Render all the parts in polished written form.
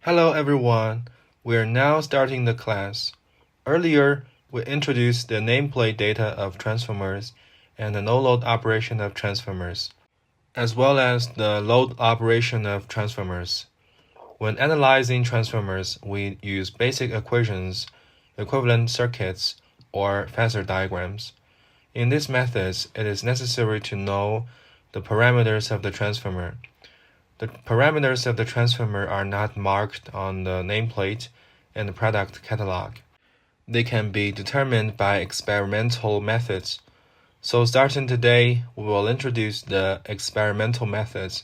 Hello everyone, we are now starting the class. Earlier, we introduced the nameplate data of transformers and the no-load operation of transformers, as well as the load operation of transformers. When analyzing transformers, we use basic equations, equivalent circuits, or phasor diagrams. In these methods, it is necessary to know the parameters of the transformer. The parameters of the transformer are not marked on the nameplate and the product catalog. They can be determined by experimental methods. So starting today, we will introduce the experimental methods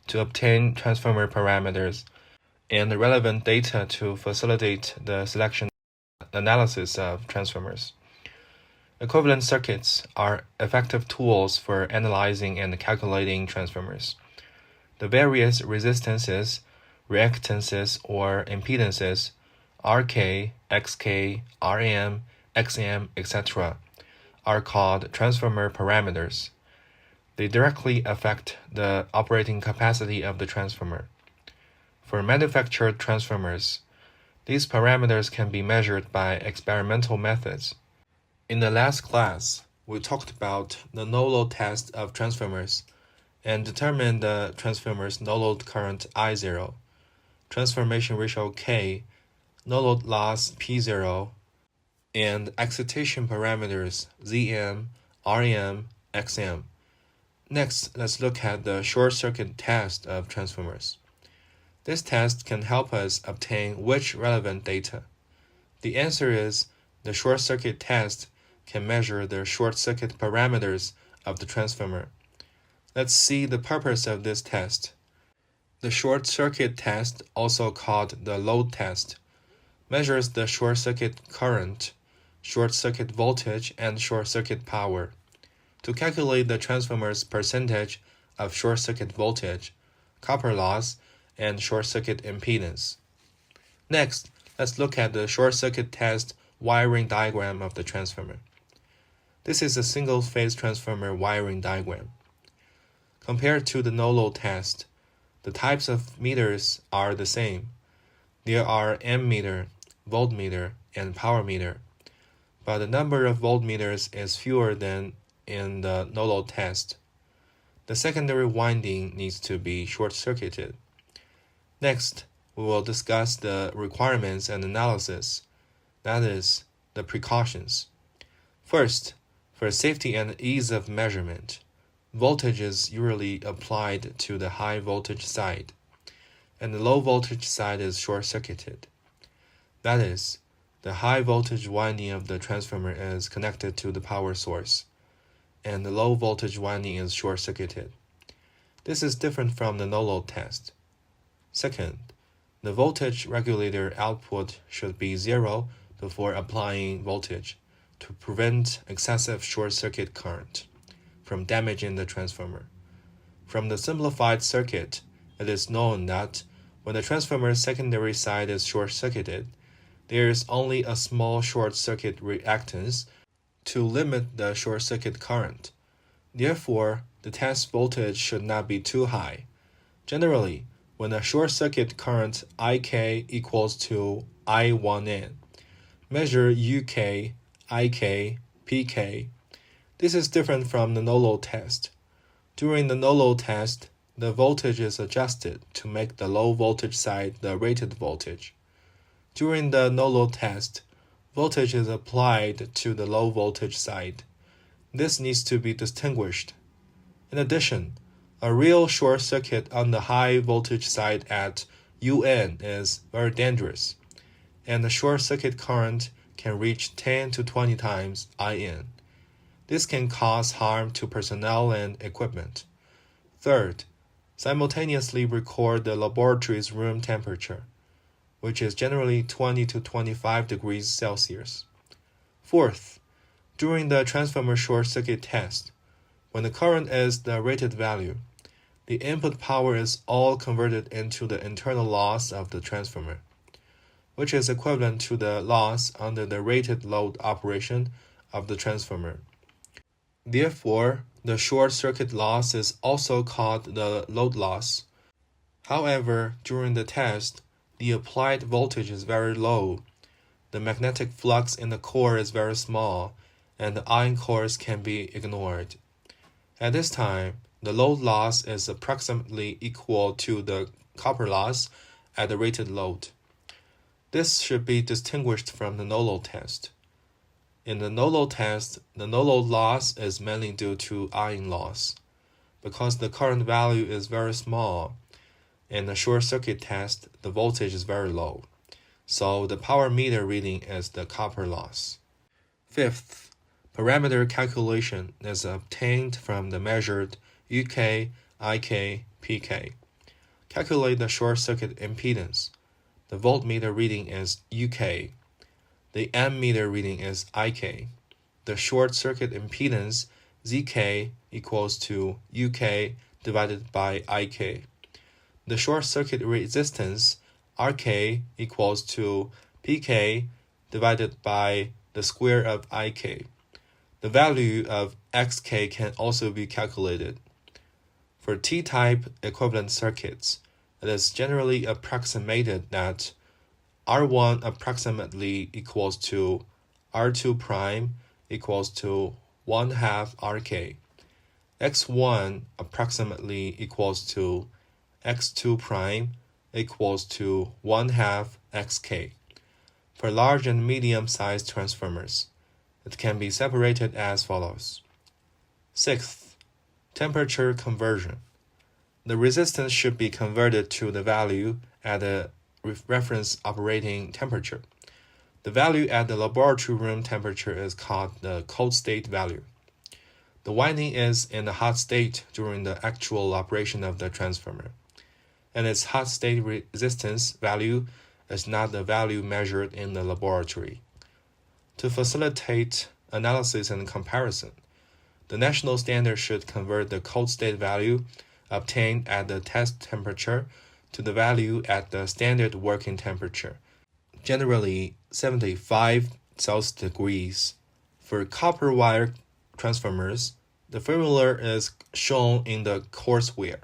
to obtain transformer parameters and the relevant data to facilitate the selection analysis of transformers. Equivalent circuits are effective tools for analyzing and calculating transformers. The various resistances, reactances, or impedances Rk, Xk, Rm, Xm, etc. are called transformer parameters. They directly affect the operating capacity of the transformer. For manufactured transformers, these parameters can be measured by experimental methods. In the last class, we talked about the no-load test of transformers and determine the transformer's no-load current I0, transformation ratio K, no-load loss P0, and excitation parameters Zm, Rm, Xm. Next, let's look at the short-circuit test of transformers. This test can help us obtain which relevant data. The answer is the short-circuit test can measure the short-circuit parameters of the transformer. Let's see the purpose of this test. The short-circuit test, also called the load test, measures the short-circuit current, short-circuit voltage, and short-circuit power. To calculate the transformer's percentage of short-circuit voltage, copper loss, and short-circuit impedance. Next, let's look at the short-circuit test wiring diagram of the transformer. This is a single-phase transformer wiring diagram. Compared to the no-load test, the types of meters are the same. There are ammeter, voltmeter, and power meter, but the number of voltmeters is fewer than in the no-load test. The secondary winding needs to be short-circuited. Next, we will discuss the requirements and analysis, that is, the precautions. First, for safety and ease of measurement, voltage is usually applied to the high voltage side, and the low voltage side is short-circuited. That is, the high voltage winding of the transformer is connected to the power source, and the low voltage winding is short-circuited. This is different from the no-load test. Second, the voltage regulator output should be 0 before applying voltage to prevent excessive short-circuit current from damaging the transformer. From the simplified circuit, it is known that when the transformer's secondary side is short-circuited, there is only a small short-circuit reactance to limit the short-circuit current. Therefore, the test voltage should not be too high. Generally, when a short-circuit current IK equals to I1N, measure UK, IK, PK. This is different from the no-load test. During the no-load test, the voltage is adjusted to make the low voltage side the rated voltage. During the no-load test, voltage is applied to the low voltage side. This needs to be distinguished. In addition, a real short circuit on the high voltage side at UN is very dangerous, and the short circuit current can reach 10 to 20 times IN. This can cause harm to personnel and equipment. Third, simultaneously record the laboratory's room temperature, which is generally 20 to 25 degrees Celsius. Fourth, during the transformer short circuit test, when the current is the rated value, the input power is all converted into the internal loss of the transformer, which is equivalent to the loss under the rated load operation of the transformer. Therefore, the short circuit loss is also called the load loss. However, during the test, the applied voltage is very low, the magnetic flux in the core is very small, and the iron cores can be ignored. At this time, the load loss is approximately equal to the copper loss at the rated load. This should be distinguished from the no-load test. In the no-load test, the no-load loss is mainly due to iron loss. Because the current value is very small, in the short circuit test, the voltage is very low. So the power meter reading is the copper loss. Fifth, parameter calculation is obtained from the measured UK, IK, PK. Calculate the short circuit impedance. The voltmeter reading is UK. The ammeter reading is IK. The short circuit impedance ZK equals to UK divided by IK. The short circuit resistance RK equals to PK divided by the square of IK. The value of XK can also be calculated. For T-type equivalent circuits, it is generally approximated that R1 approximately equals to R2 prime equals to 1/2 RK. X1 approximately equals to X2 prime equals to 1/2 XK. For large and medium-sized transformers, it can be separated as follows. Sixth, temperature conversion. The resistance should be converted to the value at the reference operating temperature. The value at the laboratory room temperature is called the cold state value. The winding is in the hot state during the actual operation of the transformer, and its hot state resistance value is not the value measured in the laboratory. To facilitate analysis and comparison, the national standard should convert the cold state value obtained at the test temperature to the value at the standard working temperature, generally 75 Celsius degrees. For copper wire transformers, the formula is shown in the courseware.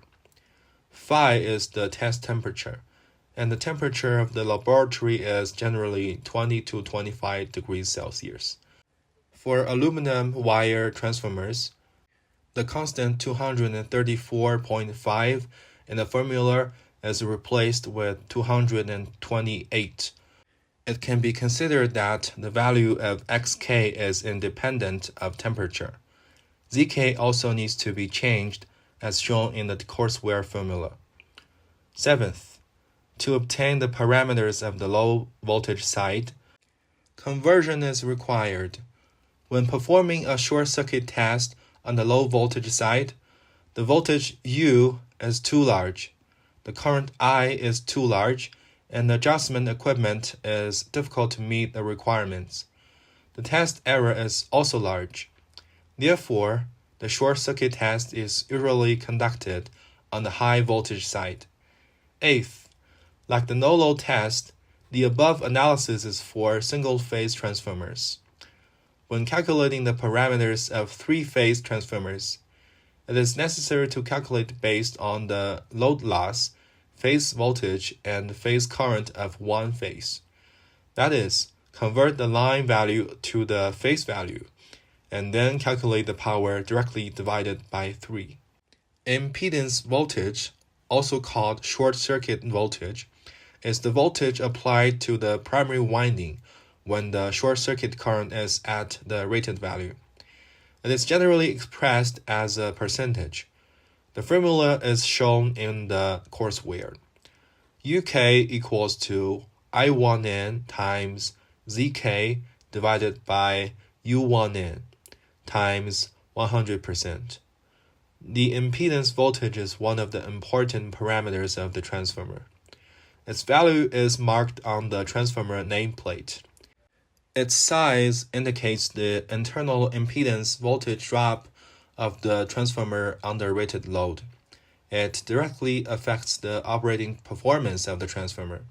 Phi is the test temperature, and the temperature of the laboratory is generally 20 to 25 degrees Celsius. For aluminum wire transformers, the constant 234.5 in the formula is replaced with 228. It can be considered that the value of XK is independent of temperature. ZK also needs to be changed as shown in the courseware formula. Seventh, to obtain the parameters of the low voltage side, conversion is required. When performing a short circuit test on the low voltage side, the voltage U is too large, the current I is too large, and the adjustment equipment is difficult to meet the requirements. The test error is also large. Therefore, the short circuit test is usually conducted on the high voltage side. Eighth, like the no-load test, the above analysis is for single-phase transformers. When calculating the parameters of three-phase transformers, it is necessary to calculate based on the load loss, phase voltage, and phase current of one phase. That is, convert the line value to the phase value, and then calculate the power directly divided by 3. Impedance voltage, also called short circuit voltage, is the voltage applied to the primary winding when the short circuit current is at the rated value. It is generally expressed as a percentage. The formula is shown in the courseware. UK equals to I1N times ZK divided by U1N times 100%. The impedance voltage is one of the important parameters of the transformer. Its value is marked on the transformer nameplate. Its size indicates the internal impedance voltage drop of the transformer under rated load. It directly affects the operating performance of the transformer.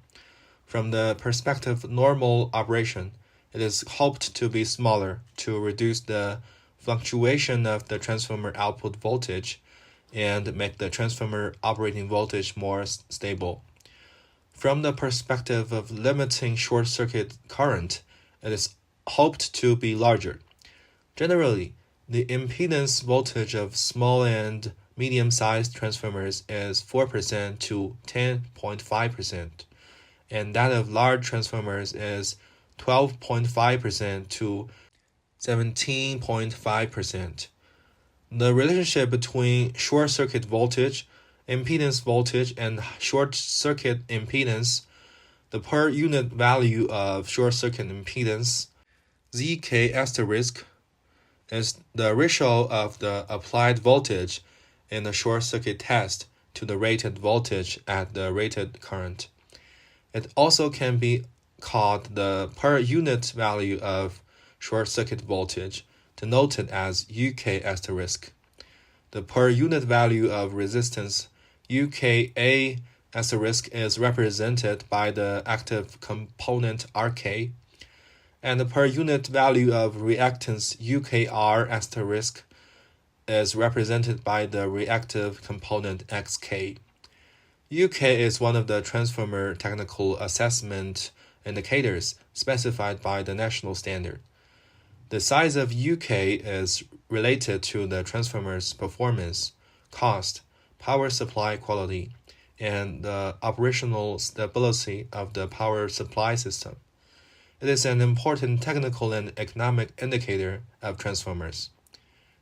From the perspective of normal operation, it is hoped to be smaller to reduce the fluctuation of the transformer output voltage and make the transformer operating voltage more stable. From the perspective of limiting short-circuit current, it is hoped to be larger. Generally, the impedance voltage of small and medium-sized transformers is 4% to 10.5%, and that of large transformers is 12.5% to 17.5%. The relationship between short-circuit voltage, impedance voltage, and short-circuit impedance, the per unit value of short-circuit impedance, Zk asterisk, is the ratio of the applied voltage in the short-circuit test to the rated voltage at the rated current. It also can be called the per unit value of short-circuit voltage, denoted as Uk asterisk. The per unit value of resistance UKA asterisk is represented by the active component Rk, and the per unit value of reactance UKR asterisk is represented by the reactive component Xk. UK is one of the transformer technical assessment indicators specified by the national standard. The size of UK is related to the transformer's performance, cost, power supply quality, and the operational stability of the power supply system. It is an important technical and economic indicator of transformers.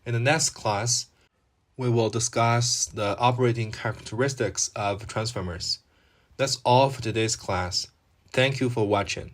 In the next class, we will discuss the operating characteristics of transformers. That's all for today's class. Thank you for watching.